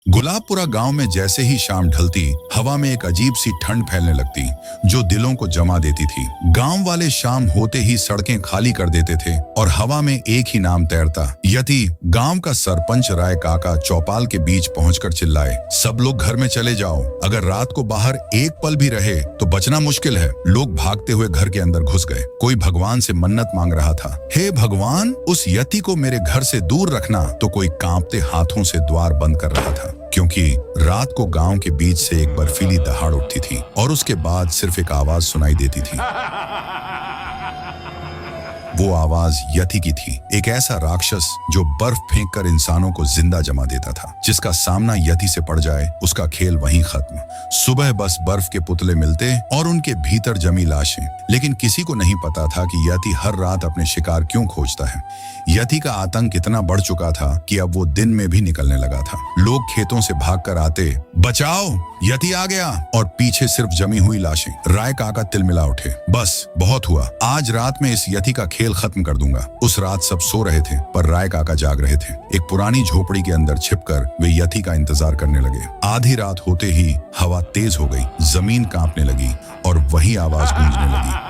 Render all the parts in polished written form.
गुलाबपुरा गांव में जैसे ही शाम ढलती, हवा में एक अजीब सी ठंड फैलने लगती जो दिलों को जमा देती थी। गांव वाले शाम होते ही सड़कें खाली कर देते थे और हवा में एक ही नाम तैरता, यति। गांव का सरपंच राय काका चौपाल के बीच पहुंचकर चिल्लाए, सब लोग घर में चले जाओ, अगर रात को बाहर एक पल भी रहे तो बचना मुश्किल है। लोग भागते हुए घर के अंदर घुस गए। कोई भगवान से मन्नत मांग रहा था, हे भगवान, उस यति को मेरे घर से दूर रखना। तो कोई कांपते हाथों से द्वार बंद कर रहा था, क्योंकि रात को गांव के बीच से एक बर्फीली दहाड़ उठती थी और उसके बाद सिर्फ एक आवाज सुनाई देती थी। वो आवाज यति की थी, एक ऐसा राक्षस जो बर्फ फेंककर इंसानों को जिंदा जमा देता था। जिसका सामना यति से पड़ जाए उसका खेल वहीं खत्म। सुबह बस बर्फ के पुतले मिलते और उनके भीतर जमी लाशें। लेकिन किसी को नहीं पता था कि यति हर रात अपने शिकार क्यों खोजता है। यति का आतंक इतना बढ़ चुका था कि अब वो दिन में भी निकलने लगा था। लोग खेतों से भागकर आते, बचाओ, यति आ गया, और पीछे सिर्फ जमी हुई लाशें। राय काका तिलमिला उठे, बस बहुत हुआ, आज रात में इस यति का खेल खत्म कर दूंगा। उस रात सब सो रहे थे पर राय काका जाग रहे थे। एक पुरानी झोपड़ी के अंदर छिपकर वे यति का इंतजार करने लगे। आधी रात होते ही हवा तेज हो गई, जमीन कांपने लगी और वही आवाज गूंजने लगी।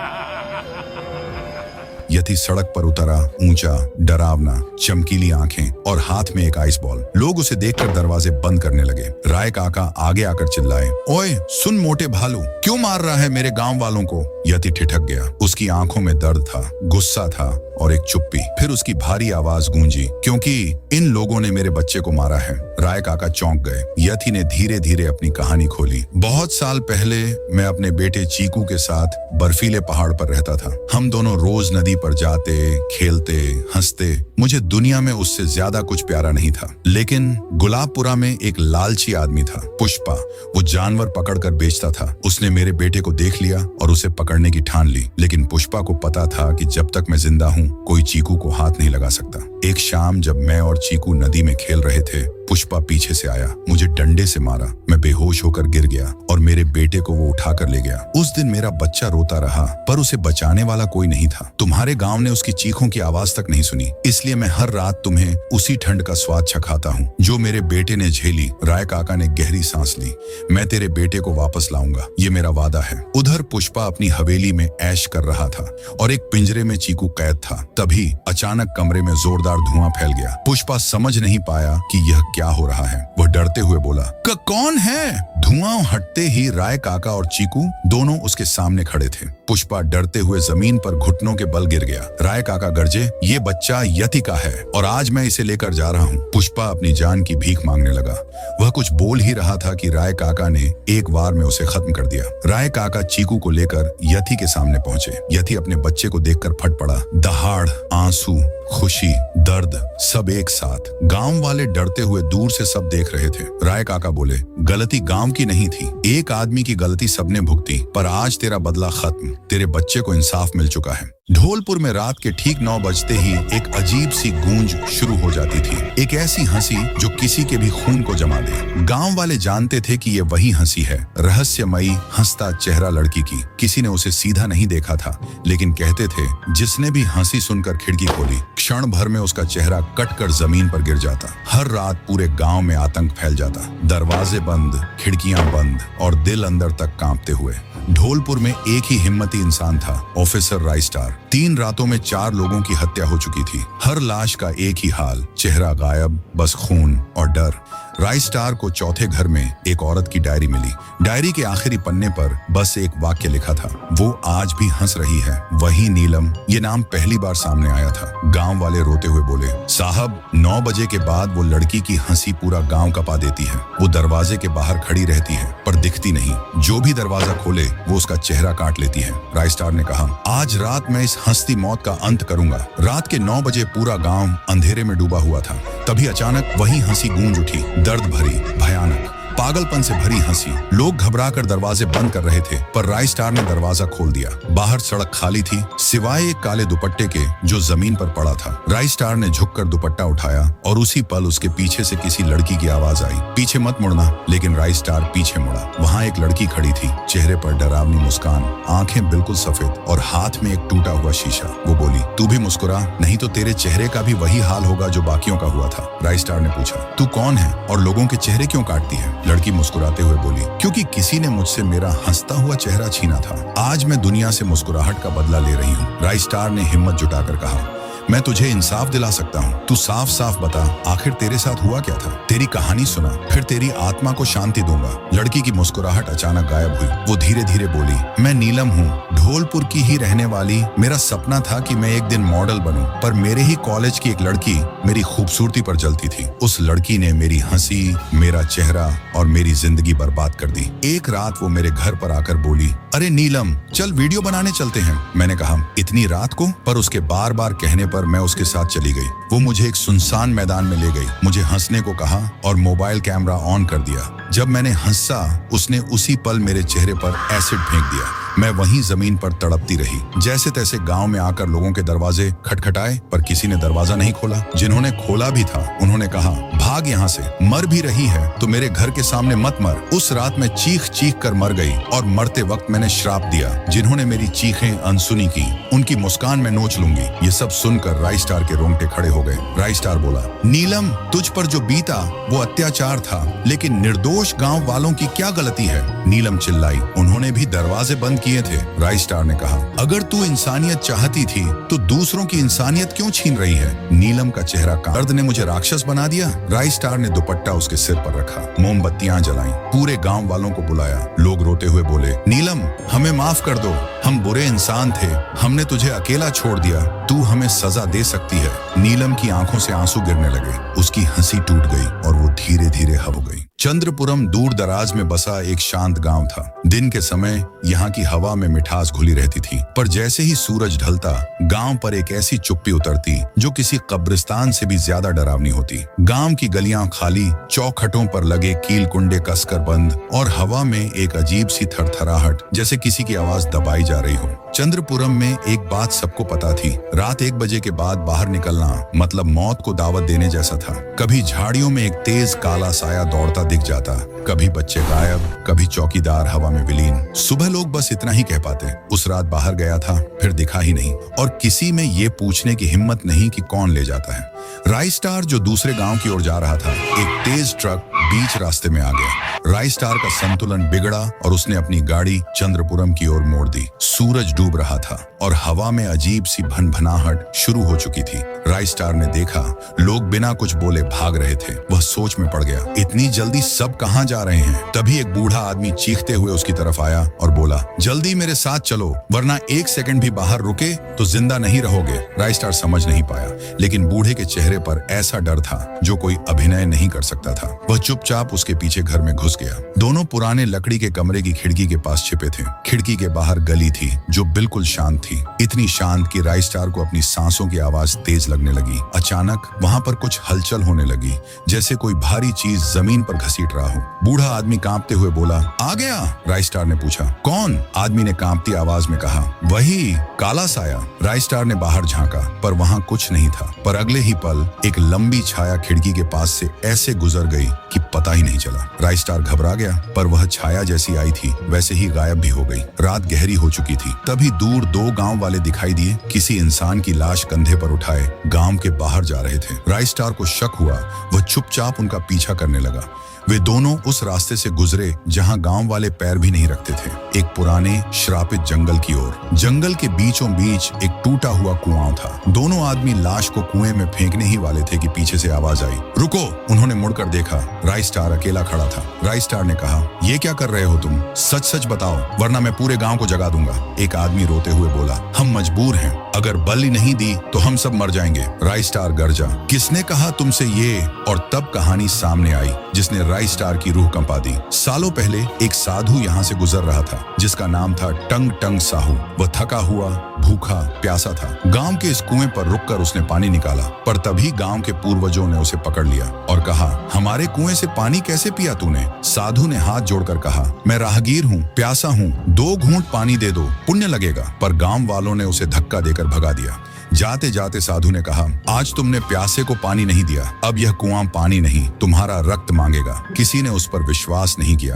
यति सड़क पर उतरा, ऊंचा, डरावना, चमकीली आंखें और हाथ में एक आइस बॉल। लोग उसे देखकर दरवाजे बंद करने लगे। राय काका आगे आकर चिल्लाए, ओए सुन मोटे भालू, क्यों मार रहा है मेरे गांव वालों को? यति ठिठक गया। उसकी आंखों में दर्द था, गुस्सा था और एक चुप्पी। फिर उसकी भारी आवाज गूंजी, क्योंकि इन लोगों ने मेरे बच्चे को मारा है। राय काका चौंक गए। यति ने धीरे धीरे अपनी कहानी खोली। बहुत साल पहले मैं अपने बेटे चीकू के साथ बर्फीले पहाड़ पर रहता था। हम दोनों रोज नदी पर जाते, खेलते, हंसते। मुझे दुनिया में उससे ज्यादा कुछ प्यारा नहीं था। लेकिन गुलाबपुरा में एक लालची आदमी था, पुष्पा। वो जानवर पकड़कर बेचता था। उसने मेरे बेटे को देख लिया और उसे पकड़ने की ठान ली। लेकिन पुष्पा को पता था कि जब तक मैं जिंदा हूँ कोई चीकू को हाथ नहीं लगा सकता। एक शाम जब मैं और चीकू नदी में खेल रहे थे, पुष्पा पीछे से आया, मुझे डंडे से मारा। मैं बेहोश होकर गिर गया और मेरे बेटे को वो उठाकर ले गया। उस दिन मेरा बच्चा रोता रहा पर उसे बचाने वाला कोई नहीं था। तुम्हारे गांव ने उसकी चीखों की आवाज तक नहीं सुनी, इसलिए मैं हर रात तुम्हें उसी ठंड का स्वाद चखाता हूँ जो मेरे बेटे ने झेली। राय काका ने गहरी सांस ली। मैं तेरे बेटे को वापस लाऊंगा, ये मेरा वादा है। उधर पुष्पा अपनी हवेली में ऐश कर रहा था और एक पिंजरे में चीकू कैद था। तभी अचानक कमरे में जोरदार धुआं फैल गया। पुष्पा समझ नहीं पाया कि यह क्या हो रहा है। वह डरते हुए बोला, कौन है? धुआं हटते ही राय काका और चीकू दोनों उसके सामने खड़े थे। पुष्पा डरते हुए जमीन पर घुटनों के बल गिर गया। राय काका गरजे, ये बच्चा यति का है और आज मैं इसे लेकर जा रहा हूँ। पुष्पा अपनी जान की भीख मांगने लगा। वह कुछ बोल ही रहा था कि राय काका ने एक बार में उसे खत्म कर दिया। राय काका चीकू को लेकर यति के सामने पहुंचे। यति अपने बच्चे को देखकर फट पड़ा। दहाड़, आंसू, खुशी, दर्द, सब एक साथ। गांव वाले डरते हुए दूर से सब देख रहे थे। राय काका बोले, गलती गांव की नहीं थी, एक आदमी की गलती सबने भुगती, पर आज तेरा बदला खत्म। तेरे बच्चे को इंसाफ मिल चुका है। ढोलपुर में रात के ठीक 9 बजते ही एक अजीब सी गूंज शुरू हो जाती थी। एक ऐसी हंसी जो किसी के भी खून को जमा दे। गांव वाले जानते थे कि ये वही हंसी है, रहस्यमयी हंसता चेहरा लड़की की। किसी ने उसे सीधा नहीं देखा था, लेकिन कहते थे जिसने भी हंसी सुनकर खिड़की खोली, क्षण भर में उसका चेहरा कटकर जमीन पर गिर जाता। हर रात पूरे गांव में आतंक फैल जाता। दरवाजे बंद, खिड़कियां बंद और दिल अंदर तक कांपते हुए। ढोलपुर में एक ही हिम्मती इंसान था, ऑफिसर राय स्टार। 3 रातों में 4 लोगों की हत्या हो चुकी थी। हर लाश का एक ही हाल, चेहरा गायब, बस खून और डर। राय स्टार को चौथे घर में एक औरत की डायरी मिली। डायरी के आखिरी पन्ने पर बस एक वाक्य लिखा था, वो आज भी हंस रही है, वही नीलम। ये नाम पहली बार सामने आया था। गांव वाले रोते हुए बोले, साहब 9 बजे के बाद वो लड़की की हंसी पूरा गांव कपा देती है। वो दरवाजे के बाहर खड़ी रहती है पर दिखती नहीं। जो भी दरवाजा खोले वो उसका चेहरा काट लेती है। राय स्टार ने कहा, आज रात मैं इस हंसती मौत का अंत करूंगा। रात के 9 बजे पूरा गांव अंधेरे में डूबा हुआ था। तभी अचानक वही हंसी गूंज उठी, दर्द भरी, भयानक। पागलपन से भरी हंसी। लोग घबराकर दरवाजे बंद कर रहे थे, पर राय स्टार ने दरवाजा खोल दिया। बाहर सड़क खाली थी, सिवाय एक काले दुपट्टे के जो जमीन पर पड़ा था। राय स्टार ने झुककर दुपट्टा उठाया और उसी पल उसके पीछे से किसी लड़की की आवाज आई, पीछे मत मुड़ना। लेकिन राय स्टार पीछे मुड़ा। वहाँ एक लड़की खड़ी थी, चेहरे पर डरावनी मुस्कान, आंखें बिल्कुल सफेद और हाथ में एक टूटा हुआ शीशा। वो बोली, तू भी मुस्कुरा, नहीं तो तेरे चेहरे का भी वही हाल होगा जो बाकियों का हुआ था। राय स्टार ने पूछा, तू कौन है और लोगों के चेहरे क्यों काटती है? लड़की मुस्कुराते हुए बोली, क्योंकि किसी ने मुझसे मेरा हंसता हुआ चेहरा छीना था। आज मैं दुनिया से मुस्कुराहट का बदला ले रही हूँ। राय स्टार ने हिम्मत जुटाकर कहा, मैं तुझे इंसाफ दिला सकता हूँ। तू साफ साफ बता, आखिर तेरे साथ हुआ क्या था? तेरी कहानी सुना, फिर तेरी आत्मा को शांति दूंगा। लड़की की मुस्कुराहट अचानक गायब हुई। वो धीरे धीरे बोली, मैं नीलम हूँ, ढोलपुर की ही रहने वाली। मेरा सपना था कि मैं एक दिन मॉडल बनूं, पर मेरे ही कॉलेज की एक लड़की मेरी खूबसूरती पर जलती थी। उस लड़की ने मेरी हंसी, मेरा चेहरा और मेरी जिंदगी बर्बाद कर दी। एक रात वो मेरे घर पर आकर बोली, अरे नीलम, चल वीडियो बनाने चलते हैं। मैंने कहा, इतनी रात को? पर उसके बार बार कहने पर मैं उसके साथ चली गई। वो मुझे एक सुनसान मैदान में ले गई, मुझे हंसने को कहा और मोबाइल कैमरा ऑन कर दिया। जब मैंने हंसा, उसने उसी पल मेरे चेहरे पर एसिड फेंक दिया। मैं वहीं जमीन पर तड़पती रही। जैसे तैसे गांव में आकर लोगों के दरवाजे खटखटाए, पर किसी ने दरवाजा नहीं खोला। जिन्होंने खोला भी था, उन्होंने कहा, भाग यहाँ से, मर भी रही है तो मेरे घर के सामने मत मर। उस रात मैं चीख चीख कर मर गई और मरते वक्त मैंने श्राप दिया, जिन्होंने मेरी चीखें अनसुनी की, उनकी मुस्कान मैं नोच लूंगी। ये सब सुनकर राय स्टार के रोंगटे खड़े हो गए। राय स्टार बोला, नीलम, तुझ पर जो बीता वो अत्याचार था, लेकिन निर्दोष गांव वालों की क्या गलती है? नीलम चिल्लाई, उन्होंने भी दरवाजे बंद किए थे। राय स्टार ने कहा, अगर तू इंसानियत चाहती थी तो दूसरों की इंसानियत क्यों छीन रही है? नीलम का चेहरा दर्द ने मुझे राक्षस बना दिया। राय स्टार ने दुपट्टा उसके सिर पर रखा, मोमबत्तियां जलाई, पूरे गांव वालों को बुलाया। लोग रोते हुए बोले, नीलम, हमें माफ कर दो, हम बुरे इंसान थे, हमने तुझे अकेला छोड़ दिया, तू हमें सजा दे सकती है। नीलम की आंखों से आंसू गिरने लगे, उसकी हंसी टूट गई और वो धीरे धीरे हो गई। चंद्रपुरम दूर दराज में बसा एक शांत गांव था। दिन के समय यहाँ की हवा में मिठास घुली रहती थी, पर जैसे ही सूरज ढलता, गांव पर एक ऐसी चुप्पी उतरती जो किसी कब्रिस्तान से भी ज्यादा डरावनी होती। गांव की गलियां खाली, चौखटों पर लगे कील कुंडे कसकर बंद और हवा में एक अजीब सी थरथराहट, जैसे किसी की आवाज दबाई जा रही हो। चंद्रपुरम में एक बात सबको पता थी, रात 1 बजे के बाद बाहर निकलना मतलब मौत को दावत देने जैसा था। कभी झाड़ियों में एक तेज काला साया दौड़ता दिख जाता, कभी बच्चे गायब, कभी चौकीदार हवा में विलीन। सुबह लोग बस इतना ही कह पाते, उस रात बाहर गया था, फिर दिखा ही नहीं, और किसी में ये पूछने की हिम्मत नहीं कि कौन ले जाता है। राय स्टार जो दूसरे गांव की ओर जा रहा था, एक तेज ट्रक बीच रास्ते में आ गया। राय स्टार का संतुलन बिगड़ा और उसने अपनी गाड़ी चंद्रपुरम की ओर मोड़ दी। सूरज डूब रहा था और हवा में अजीब सी भनभनाहट शुरू हो चुकी थी। राय स्टार ने देखा, लोग बिना कुछ बोले भाग रहे थे। वह सोच में पड़ गया, इतनी जल्दी सब कहां जा रहे हैं? तभी एक बूढ़ा आदमी चीखते हुए उसकी तरफ आया और बोला, जल्दी मेरे साथ चलो, वरना 1 सेकंड भी बाहर रुके तो जिंदा नहीं रहोगे। राय स्टार समझ नहीं पाया, लेकिन बूढ़े के चेहरे पर ऐसा डर था जो कोई अभिनय नहीं कर सकता था। वह चुपचाप उसके पीछे घर में घुस गया। दोनों पुराने लकड़ी के कमरे की खिड़की के पास छिपे थे। खिड़की के बाहर गली थी जो बिल्कुल शांत थी, इतनी शांत कि राय स्टार को अपनी सांसों की आवाज तेज लगने लगी। अचानक वहां पर कुछ हलचल होने लगी, जैसे कोई भारी चीज जमीन पर घसीट रहा हो। बूढ़ा आदमी कांपते हुए बोला, आ गया? राय स्टार ने पूछा, कौन? आदमी ने कांपती आवाज में कहा, वही काला साया। राय स्टार ने बाहर झांका, पर वहां कुछ नहीं था। पर अगले ही पल एक लंबी छाया खिड़की के पास से ऐसे गुजर गई कि पता ही नहीं चला। राय स्टार घबरा गया, पर वह छाया जैसी आई थी वैसे ही गायब भी हो गई। रात गहरी हो चुकी थी। तभी दूर 2 गांव वाले दिखाई दिए, किसी इंसान की लाश कंधे पर उठाए गांव के बाहर जा रहे थे। राय स्टार को शक हुआ, वह चुपचाप उनका पीछा करने लगा। वे दोनों उस रास्ते से गुजरे जहां गांव वाले पैर भी नहीं रखते थे, एक पुराने श्रापित जंगल की ओर। जंगल के बीचों बीच एक टूटा हुआ कुआं था। दोनों आदमी लाश को कुएं में फेंकने ही वाले थे कि पीछे से आवाज आई, रुको। उन्होंने मुड़कर देखा, राय स्टार अकेला खड़ा था। राय स्टार ने कहा, ये क्या कर रहे हो तुम? सच सच बताओ, वरना मैं पूरे गांव को जगा दूंगा। एक आदमी रोते हुए बोला, हम मजबूर हैं, अगर बलि नहीं दी तो हम सब मर जाएंगे। राय स्टार गरजा, किसने कहा तुमसे ये? और तब कहानी सामने आई जिसने राय स्टार की रूह कंपा दी। सालों पहले एक साधु यहाँ से गुजर रहा था जिसका नाम था टंग टंग साहू। वह थका हुआ, भूखा प्यासा था। गांव के इस कुएं पर रुककर उसने पानी निकाला, पर तभी गांव के पूर्वजों ने उसे पकड़ लिया और कहा, हमारे कुएं से पानी कैसे पिया तूने? साधु ने हाथ जोड़कर कहा, मैं राहगीर हूँ, प्यासा हूँ, 2 घूंट पानी दे दो, पुण्य लगेगा। पर गांव वालों ने उसे धक्का देकर भगा दिया। जाते जाते साधु ने कहा, आज तुमने प्यासे को पानी नहीं दिया, अब यह कुआं पानी नहीं, तुम्हारा रक्त मांगेगा। किसी ने उस पर विश्वास नहीं किया,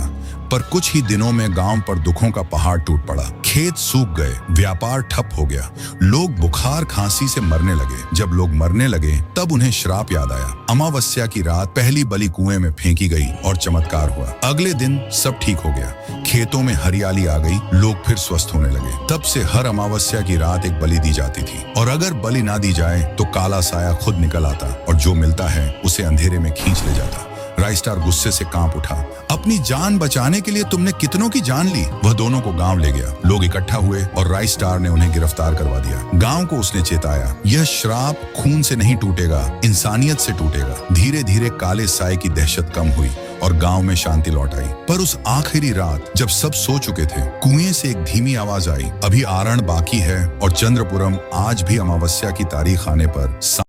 पर कुछ ही दिनों में गांव पर दुखों का पहाड़ टूट पड़ा। खेत सूख गए, व्यापार ठप हो गया, लोग बुखार खांसी से मरने लगे। जब लोग मरने लगे तब उन्हें श्राप याद आया। अमावस्या की रात पहली बलि कुएं में फेंकी गई और चमत्कार हुआ। अगले दिन सब ठीक हो गया, खेतों में हरियाली आ गई, लोग फिर स्वस्थ होने लगे। तब से हर अमावस्या की रात एक बलि दी जाती थी, और अगर बलि ना दी जाए तो काला साया खुद निकल आता और जो मिलता है उसे अंधेरे में खींच ले जाता। राइस्टार गुस्से से कांप उठा। अपनी जान बचाने के लिए तुमने कितनों की जान ली? वह दोनों को गांव ले गया। लोग इकट्ठा हुए और राइस्टार ने उन्हें गिरफ्तार करवा दिया। गांव को उसने चेताया, यह श्राप खून से नहीं टूटेगा, इंसानियत से टूटेगा। धीरे धीरे काले साए की दहशत कम हुई और गांव में शांति लौट आई। पर उस आखिरी रात जब सब सो चुके थे, कुएं से एक धीमी आवाज आई, अभी आरण बाकी है और चंद्रपुरम आज भी अमावस्या की तारीख आने पर